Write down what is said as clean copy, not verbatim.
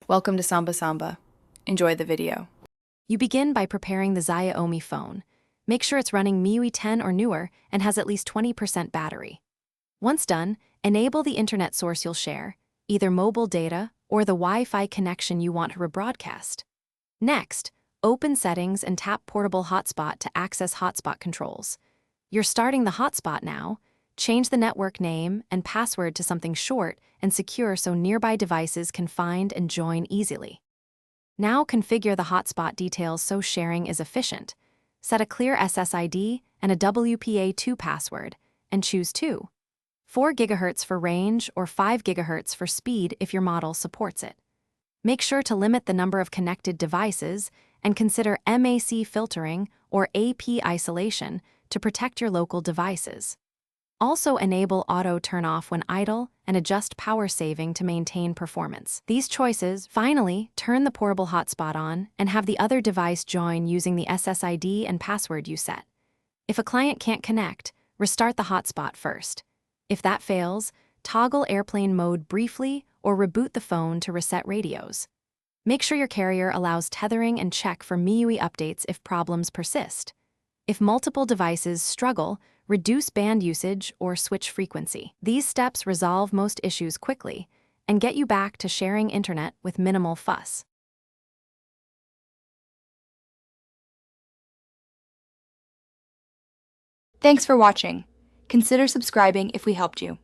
Welcome to Samba Samba. Enjoy the video. You begin by preparing the Xiaomi phone. Make sure it's running MIUI 10 or newer and has at least 20% battery. Once done, enable the internet source you'll share, either mobile data or the Wi-Fi connection you want to rebroadcast. Next, open Settings and tap Portable Hotspot to access hotspot controls. You're starting the hotspot now. Change the network name and password to something short and secure so nearby devices can find and join easily. Now configure the hotspot details so sharing is efficient. Set a clear SSID and a WPA2 password, and choose 4 GHz for range or 5 GHz for speed if your model supports it. Make sure to limit the number of connected devices and consider MAC filtering or AP isolation to protect your local devices. Also enable auto turn-off when idle and adjust power saving to maintain performance. These choices, finally, turn the portable hotspot on and have the other device join using the SSID and password you set. If a client can't connect, restart the hotspot first. If that fails, toggle airplane mode briefly or reboot the phone to reset radios. Make sure your carrier allows tethering and check for MIUI updates if problems persist. If multiple devices struggle, reduce band usage or switch frequency. These steps resolve most issues quickly and get you back to sharing internet with minimal fuss. Thanks for watching. Consider subscribing if we helped you.